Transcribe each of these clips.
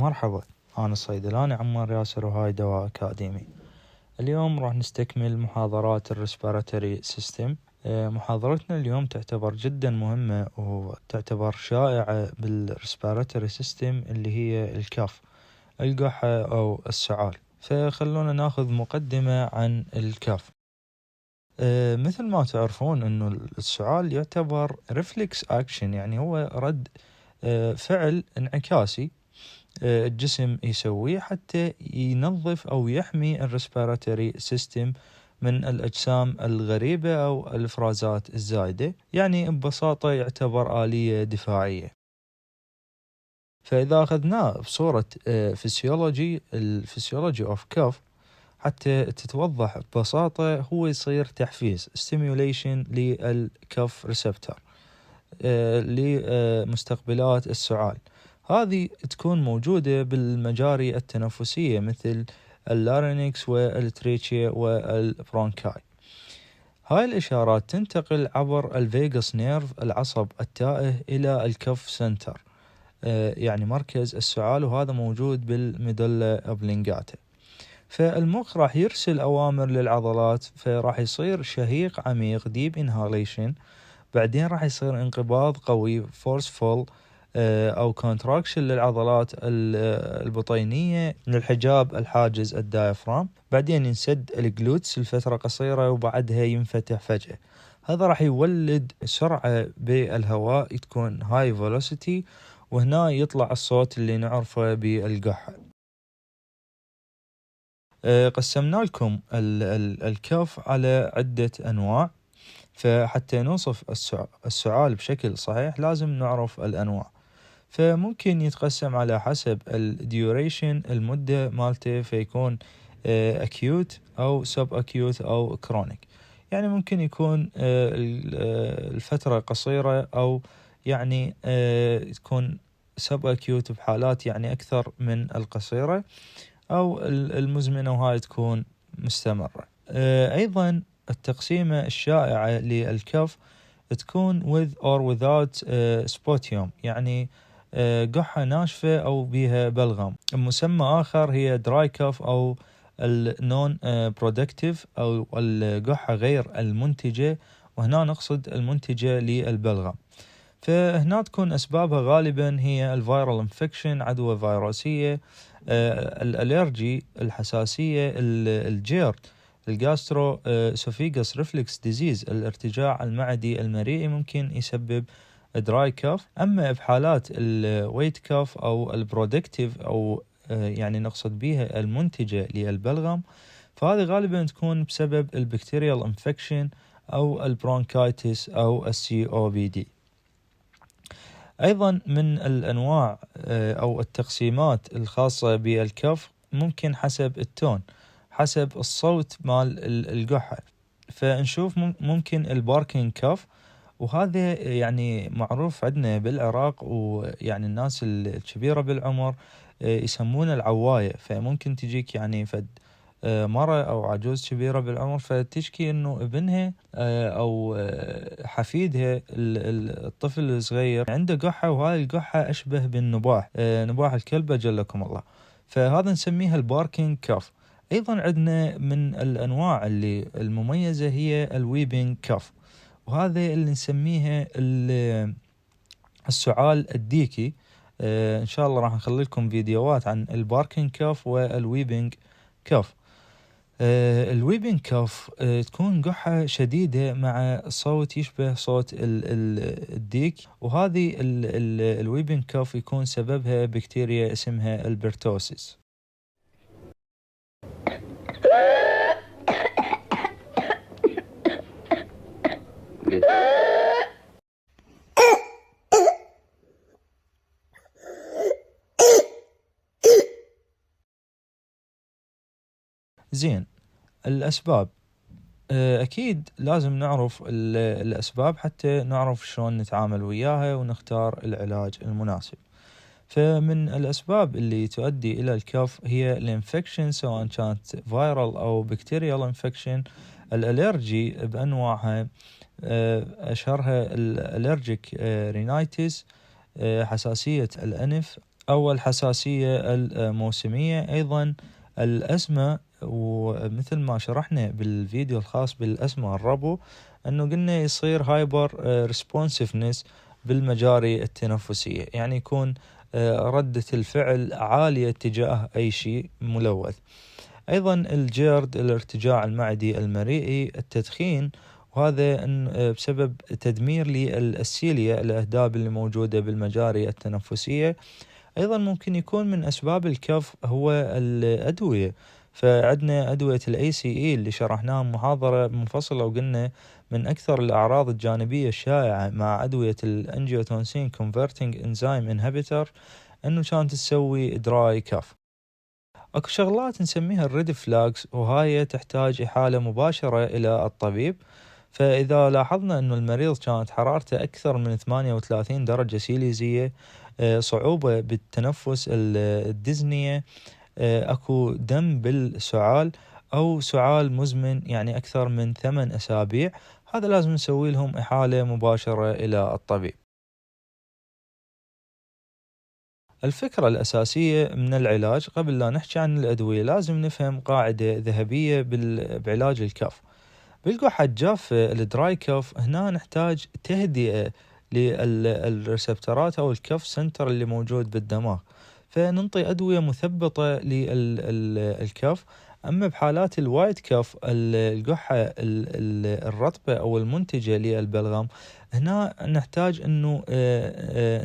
مرحبا، أنا الصيدلاني عمار ياسر وهاي دواء أكاديمي. اليوم راح نستكمل محاضرات الريسبيراتوري سيستم. محاضرتنا اليوم تعتبر جدا مهمة وتعتبر شائعة بالريسبيراتوري سيستم اللي هي الكاف، القحة أو السعال. فخلونا ناخذ مقدمة عن الكاف. مثل ما تعرفون أنه السعال يعتبر ريفلكس أكشن، يعني هو رد فعل انعكاسي الجسم يسويه حتى ينظف أو يحمي الريسبيراتوري سيستم من الأجسام الغريبة أو الإفرازات الزايدة، يعني ببساطة يعتبر آلية دفاعية. فإذا أخذناه بصورة الفسيولوجي أوف كاف حتى تتوضح ببساطة، هو يصير تحفيز stimulation للكاف ريسبتور لمستقبلات السعال. هذه تكون موجودة بالمجاري التنفسية مثل اللارينكس والتريشيا والبرونكاي. هاي الإشارات تنتقل عبر الفيغاس نيرف، العصب التائه، إلى الكف سنتر، يعني مركز السعال، وهذا موجود بالميدولا أوبلونجاتا. فالمخ راح يرسل أوامر للعضلات، فراح يصير شهيق عميق deep inhalation، بعدين راح يصير انقباض قوي forceful أو contraction للعضلات البطينية من الحجاب الحاجز الدايفرام، بعدين ينسد الجلوتس لفترة قصيرة وبعدها ينفتح فجأة. هذا راح يولد سرعة بالهواء تكون high velocity، وهنا يطلع الصوت اللي نعرفه بالقحة. قسمنا لكم الكاف على عدة أنواع، فحتى نوصف السعال بشكل صحيح لازم نعرف الأنواع. فممكن يتقسم على حسب الديوريشن، المدة مالته، فيكون acute أو sub-acute أو chronic. يعني ممكن يكون الفترة قصيرة، أو يعني تكون sub-acute بحالات يعني أكثر من القصيرة، أو المزمنة وهاي تكون مستمرة. أيضا التقسيمة الشائعة للكف تكون with or without sputum، يعني قحة ناشفة أو بها بلغم. مسمى آخر هي dry cough أو non productive، أو القحة غير المنتجة، وهنا نقصد المنتجة للبلغم. فهنا تكون أسبابها غالبا هي الفيرال انفكشن، عدوى فيروسية، الألرجي، الحساسية، الجيرد، الجاسترو سوفيغاس ريفلكس ديزيز، الارتجاع المعدي المريئي ممكن يسبب دراي كاف. أما بحالات الويت كاف أو البرودكتيف، أو يعني نقصد بها المنتجة للبلغم، فهذه غالبا تكون بسبب البكتيريال انفكشن أو البرونكايتس أو السي او بي دي. أيضا من الأنواع أو التقسيمات الخاصة بالكف ممكن حسب التون، حسب الصوت مال القحة. فنشوف ممكن الباركينج كف، وهذا يعني معروف عندنا بالعراق، ويعني الناس الكبيرة بالعمر يسمونه العواية. فممكن تجيك يعني فد مرة أو عجوز كبيرة بالعمر فتشكي إنه ابنها أو حفيدها الطفل الصغير عنده قحة، وهاي القحة أشبه بالنباح، نباح الكلب أجلكم الله. فهذا نسميها الباركينج كاف. أيضا عندنا من الأنواع اللي المميزة هي الويبينج كاف، وهذا اللي نسميها السعال الديكي. إن شاء الله راح نخلي لكم فيديوهات عن الباركينج كاف والويبينج كاف. الويبينج كاف تكون قحة شديدة مع صوت يشبه صوت الديك، وهذه الويبينج كاف يكون سببها بكتيريا اسمها البرتوسيس. زين، الأسباب أكيد لازم نعرف الأسباب حتى نعرف شلون نتعامل وياها ونختار العلاج المناسب. فمن الأسباب اللي تؤدي إلى الكف هي الانفكشن، سواء كانت فيرال أو بكتيريال انفكشن، الألرجي بأنواعها، أشهرها الألرجيك رينايتس، حساسية الأنف، أو الحساسية الموسمية. أيضا الأزمة، ومثل ما شرحنا بالفيديو الخاص بالأزمة الربو أنه قلنا يصير هايبر ريسبونسفنس بالمجاري التنفسية، يعني يكون ردة الفعل عالية تجاه أي شيء ملوث. أيضا الجيرد، الارتجاع المعدي المريئي، التدخين، وهذا بسبب تدمير للسيليا، الأهداب اللي موجودة بالمجاري التنفسية. أيضا ممكن يكون من أسباب الكف هو الأدوية، فعندنا أدوية ACE اللي شرحناها محاضرة منفصلة، وقلنا من أكثر الأعراض الجانبية الشائعة مع أدوية الأنجيوتنسين كونفرتنج إنزيم إنهبيتر أنه كانت تسوي دراي كف. اكو شغلات نسميها الريد فلاجز، وهاي تحتاج إحالة مباشرة إلى الطبيب. فإذا لاحظنا أنه المريض كانت حرارته أكثر من 38 درجة سيليزية، صعوبة بالتنفس، الديزنية، أكو دم بالسعال أو سعال مزمن يعني أكثر من 8 أسابيع، هذا لازم نسوي لهم إحالة مباشرة إلى الطبيب. الفكرة الأساسية من العلاج قبل لا نحكي عن الأدوية لازم نفهم قاعدة ذهبية بعلاج الكف. بالقحة الجافة الدراي كف هنا نحتاج تهدئة للريسبترات أو الكف سنتر اللي موجود بالدماغ، فننطي أدوية مثبطة للكف. أما بحالات الوايت كف، القحة الرطبة أو المنتجة للبلغم، هنا نحتاج أنه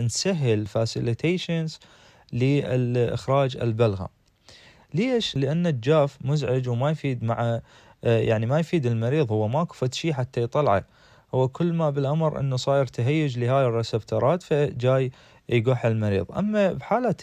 نسهل facilitations لإخراج البلغم. ليش؟ لأن الجاف مزعج وما يفيد مع يعني ما يفيد المريض، هو ماكو فد شي حتى يطلعه، هو كل ما بالأمر أنه صاير تهيج لهاي الريسبترات فجاي يقح المريض. أما بحالة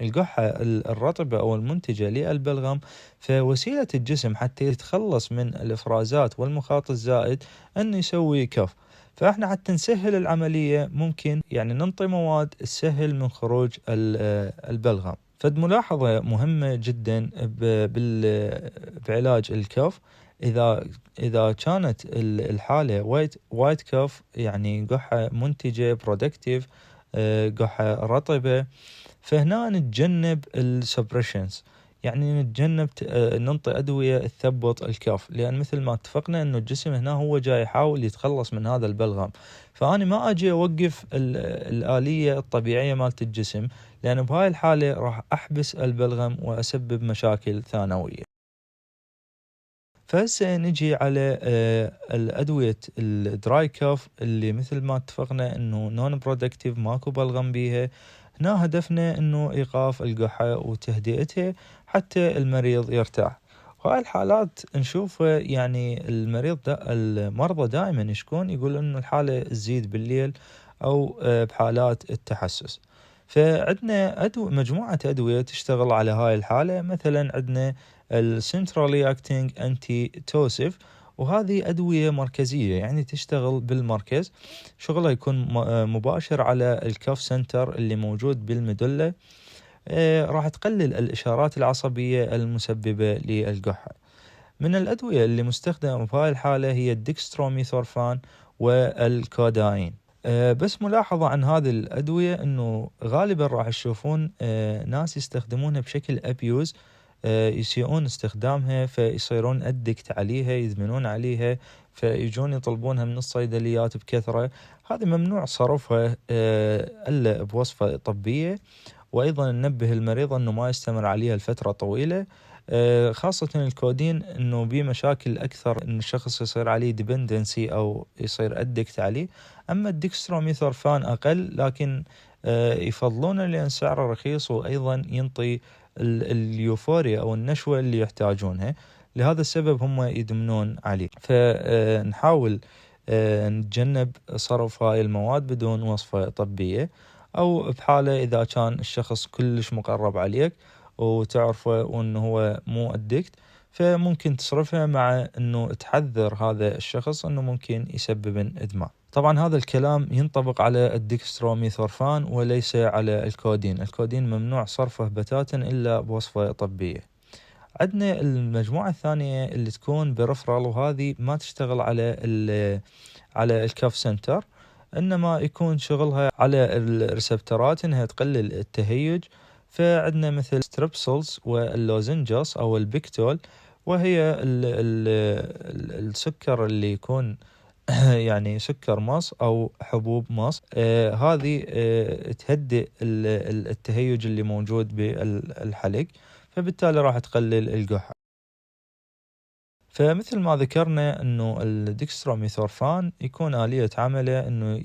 القحة الرطبة أو المنتجة للبلغم، فوسيلة الجسم حتى يتخلص من الإفرازات والمخاط الزائد أنه يسوي كف. فإحنا حتى نسهل العملية ممكن يعني ننطي مواد تسهل من خروج البلغم. فد ملاحظة مهمة جدا بعلاج الكف، إذا كانت الحالة وايت كف يعني قحة منتجة برودكتيف، قحة رطبة، فهنا نتجنب السبريشنز، يعني نتجنب ننطي أدوية تثبط الكف، لأن مثل ما اتفقنا أنه الجسم هنا هو جاي يحاول يتخلص من هذا البلغم، فأنا ما أجي أوقف الآلية الطبيعية مالت الجسم، لأن بهاي الحالة راح أحبس البلغم وأسبب مشاكل ثانوية. فهسه نجي على الأدوية الدراي كف اللي مثل ما اتفقنا انه نون برودكتيف، ماكو بلغم بيها. هنا هدفنا انه ايقاف القحة وتهدئتها حتى المريض يرتاح. وهاي الحالات نشوفها يعني المرضى دائما يشكون يقول انه الحالة تزيد بالليل او بحالات التحسس. فعندنا مجموعة أدوية تشتغل على هاي الحالة. مثلا عندنا السنترالي اكتنج انتي توسيف، وهذه أدوية مركزية يعني تشتغل بالمركز، شغلها يكون مباشر على الكاف سنتر اللي موجود بالمدلة. راح تقلل الإشارات العصبية المسببة للقحة. من الأدوية اللي مستخدمة في هاي الحالة هي الديكستروميثورفان والكوداين. بس ملاحظة عن هذه الأدوية أنه غالبا راح تشوفون ناس يستخدمونها بشكل أبيوز، يسيئون استخدامها فيصيرون أدكت عليها، يدمنون عليها، فيجون يطلبونها من الصيدليات بكثرة. هذه ممنوع صرفها إلا بوصفة طبية، وأيضا ننبه المريض أنه ما يستمر عليها لفترة طويلة. خاصة الكودين أنه بيه مشاكل أكثر، أن الشخص يصير عليه ديبندنسي أو يصير أدكت عليه. أما الديكستروميثورفان أقل، لكن يفضلونه لأن سعره رخيص، وأيضا ينطي اليوفوريا أو النشوة اللي يحتاجونها، لهذا السبب هم يدمنون عليه. فنحاول نتجنب صرف هاي المواد بدون وصفة طبية، أو بحالة إذا كان الشخص كلش مقرب عليك وتعرفه وأنه هو مو أدكت، فممكن تصرفها، مع أنه تحذر هذا الشخص أنه ممكن يسبب إدمان. طبعا هذا الكلام ينطبق على الديكستروميثورفان وليس على الكودين. الكودين ممنوع صرفه بتاتا إلا بوصفة طبية. عندنا المجموعة الثانية اللي تكون برفرال، وهذه ما تشتغل على الكاف سنتر. إنما يكون شغلها على الريسبترات إنها تقلل التهيج. فعندنا مثل ستريبسلز واللوزنجس أو البيكتول، وهي السكر اللي يكون يعني سكر مص أو حبوب مص. هذه تهدئ التهيج اللي موجود بالحلق، فبالتالي راح تقلل القحة. فمثل ما ذكرنا انه الديكستروميثورفان يكون آلية عمله انه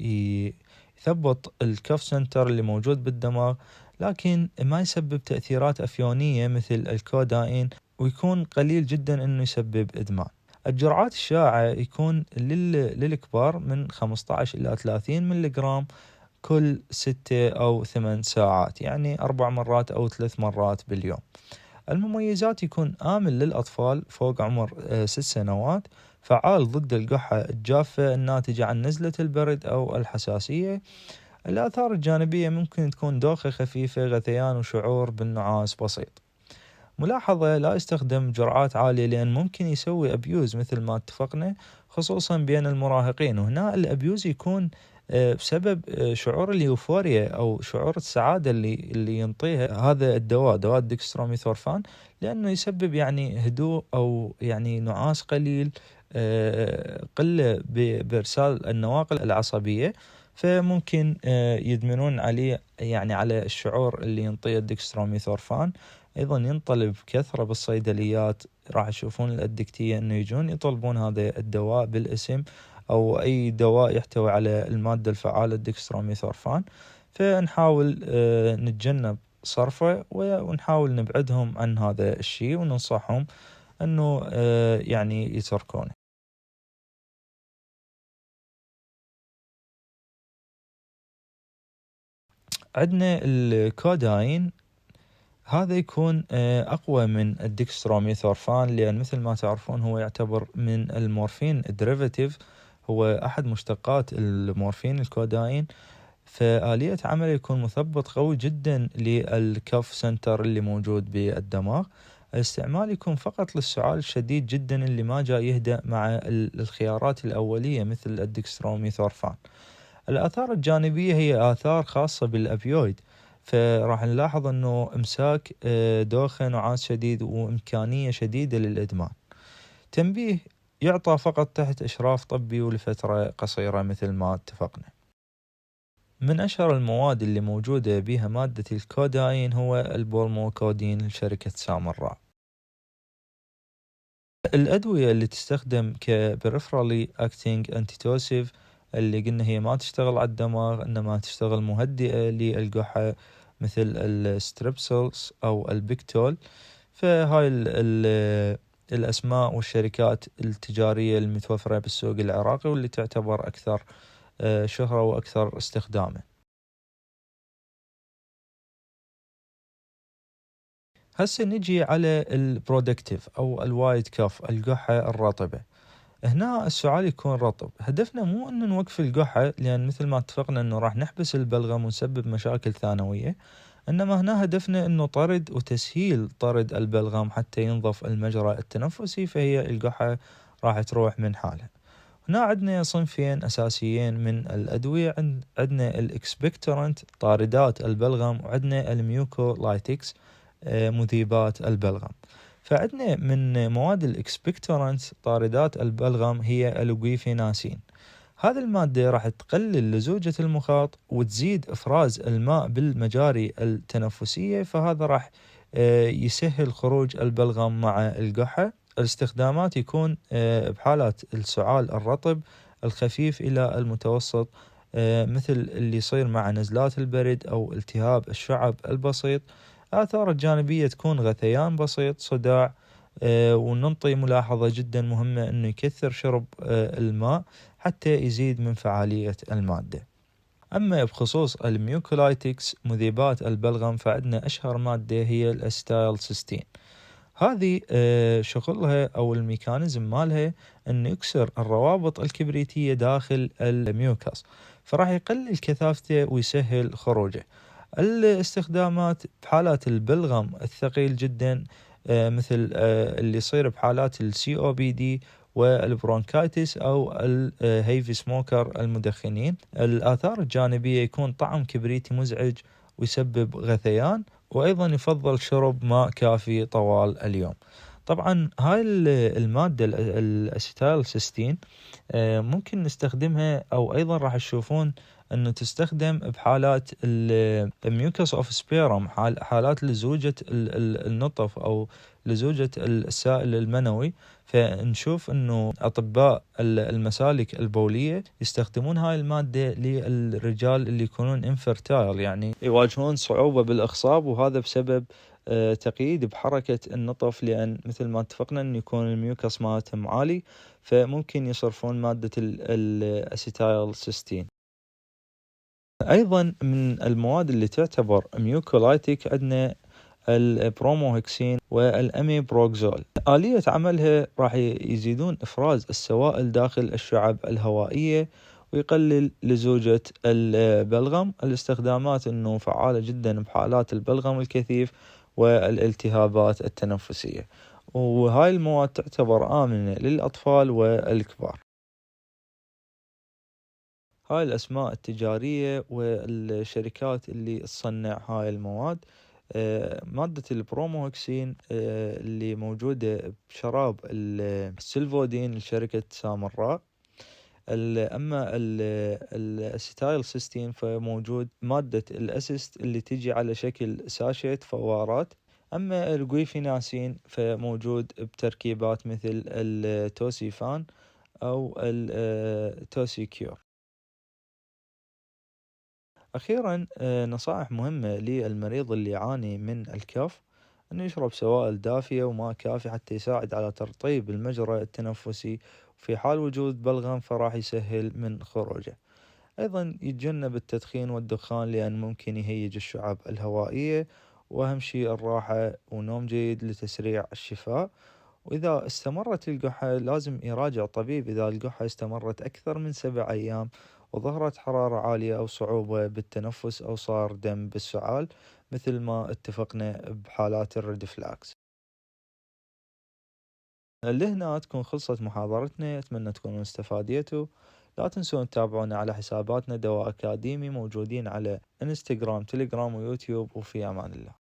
يثبط الكف سنتر اللي موجود بالدماغ، لكن ما يسبب تأثيرات أفيونية مثل الكوداين، ويكون قليل جدا انه يسبب إدمان. الجرعات الشائعة يكون للكبار من 15 إلى 30 ملغرام كل 6 أو 8 ساعات، يعني 4 مرات أو 3 مرات باليوم. المميزات يكون آمن للأطفال فوق عمر 6 سنوات، فعال ضد القحة الجافة الناتجة عن نزلة البرد أو الحساسية. الآثار الجانبية ممكن تكون دوخة خفيفة، غثيان، وشعور بالنعاس بسيط. ملاحظة: لا يستخدم جرعات عالية لأن ممكن يسوي أبيوز مثل ما اتفقنا، خصوصا بين المراهقين. وهنا الأبيوز يكون بسبب شعور اليوفوريا أو شعور السعادة اللي ينطيها هذا الدواء، دواء الديكستروميثورفان، لأنه يسبب يعني هدوء أو يعني نعاس قليل، قلة بإرسال النواقل العصبية، فممكن يدمنون عليه يعني على الشعور اللي ينطيه الديكستروميثورفان. أيضا ينطلب كثرة بالصيدليات، راح يشوفون الأدكتية أنه يجون يطلبون هذا الدواء بالاسم أو أي دواء يحتوي على المادة الفعالة الديكستروميثورفان، فنحاول نتجنب صرفه ونحاول نبعدهم عن هذا الشيء، وننصحهم أنه يعني يتركونه. عندنا الكوداين، هذا يكون أقوى من الديكستروميثورفان، لأن مثل ما تعرفون هو يعتبر من المورفين الديريفاتيف، هو أحد مشتقات المورفين الكوداين. فآلية عمله يكون مثبط قوي جدا للكف سنتر اللي موجود بالدماغ. الاستعمال يكون فقط للسعال الشديد جدا اللي ما جاء يهدأ مع الخيارات الأولية مثل الديكستروميثورفان. الآثار الجانبية هي آثار خاصة بالأبيويد، فراح نلاحظ أنه إمساك، دوخة، نعاس شديد، وإمكانية شديدة للإدمان. تنبيه: يعطى فقط تحت إشراف طبي ولفترة قصيرة مثل ما اتفقنا. من أشهر المواد اللي موجودة بها مادة الكوداين هو البولموكودين لشركة سامراء. الأدوية اللي تستخدم كبريفرالي أكتينج أنتيتوسيف، اللي قلنا هي ما تشتغل على الدماغ إنما تشتغل مهدئة للقحة، مثل الستريبسلز أو البيكتول. فهاي الأسماء والشركات التجارية المتوفرة بالسوق العراقي، واللي تعتبر أكثر شهرة وأكثر استخداما. هسه نجي على البرودكتيف أو الوايد كاف، القحة الرطبة. هنا السعال يكون رطب. هدفنا مو أن نوقف القحة، لأن مثل ما اتفقنا أنه راح نحبس البلغم ونسبب مشاكل ثانوية، إنما هنا هدفنا أنه طرد وتسهيل طرد البلغم حتى ينظف المجرى التنفسي، فهي القحة راح تروح من حالها. هنا عندنا صنفين أساسيين من الأدوية، عندنا الإكسبكتورنت طاردات البلغم، وعندنا الميوكولايتكس مذيبات البلغم. فعندنا من مواد الإكسبكتورنت طاردات البلغم هي الجويفيناسين. هذه المادة راح تقلل لزوجة المخاط وتزيد إفراز الماء بالمجاري التنفسية، فهذا راح يسهل خروج البلغم مع القحة. الاستخدامات يكون بحالات السعال الرطب الخفيف إلى المتوسط، مثل اللي يصير مع نزلات البرد أو التهاب الشعب البسيط. آثار الجانبية تكون غثيان بسيط، صداع، وننطي ملاحظة جدا مهمة أنه يكثر شرب الماء حتى يزيد من فعالية المادة. أما بخصوص الميوكولايتكس مذيبات البلغم، فعندنا أشهر مادة هي الأستايل سيستين. هذه شغلها أو الميكانيزم مالها أنه يكسر الروابط الكبريتية داخل الميوكاس، فراح يقلل كثافته ويسهل خروجه. الاستخدامات بحالات البلغم الثقيل جدا، مثل اللي يصير بحالات الCOPD والبرونكايتس أو الهيفي سموكر المدخنين. الآثار الجانبية يكون طعم كبريتي مزعج ويسبب غثيان، وأيضا يفضل شرب ماء كافي طوال اليوم. طبعا هاي المادة الأسيتايل سيستين ممكن نستخدمها، أو أيضا راح تشوفون أنه تستخدم بحالات الميوكس أوف سبيرم، حالات لزوجة النطف أو لزوجة السائل المنوي. فنشوف أنه أطباء المسالك البولية يستخدمون هاي المادة للرجال اللي يكونون انفرتايل، يعني يواجهون صعوبة بالإخصاب، وهذا بسبب تقييد بحركة النطف، لأن مثل ما اتفقنا أن يكون الميوكس مالتهم عالي، فممكن يصرفون مادة الأسيتايل سيستين. أيضا من المواد اللي تعتبر ميوكولايتيك عندنا البروموهكسين والأميبروكزول. آلية عملها راح يزيدون إفراز السوائل داخل الشعب الهوائية ويقلل لزوجة البلغم. الاستخدامات أنه فعالة جدا بحالات البلغم الكثيف والالتهابات التنفسية، وهاي المواد تعتبر آمنة للأطفال والكبار. هاي الأسماء التجارية والشركات اللي تصنع هاي المواد. مادة البروموهكسين اللي موجودة بشراب السيلفودين لشركة سامراء. أما الأسيتايل سيستين فموجود مادة الأسيست اللي تجي على شكل ساشيت فوارات. أما الجويفيناسين فموجود بتركيبات مثل التوسيفان أو التوسيكيور. أخيرا نصائح مهمة للمريض اللي يعاني من الكف، أنه يشرب سوائل دافية وماء كافي حتى يساعد على ترطيب المجرى التنفسي، وفي حال وجود بلغم فراح يسهل من خروجه. أيضا يتجنب التدخين والدخان لأن ممكن يهيج الشعب الهوائية، وأهم شيء الراحة ونوم جيد لتسريع الشفاء. وإذا استمرت القحة لازم يراجع طبيب إذا القحة استمرت أكثر من 7 أيام وظهرت حرارة عالية أو صعوبة بالتنفس أو صار دم بالسعال، مثل ما اتفقنا بحالات الريدفلاكس. لهنا تكون خلصت محاضرتنا، أتمنى تكونوا استفاديتوا. لا تنسون تتابعونا على حساباتنا دواء أكاديمي موجودين على انستغرام، تليجرام ويوتيوب، وفي أمان الله.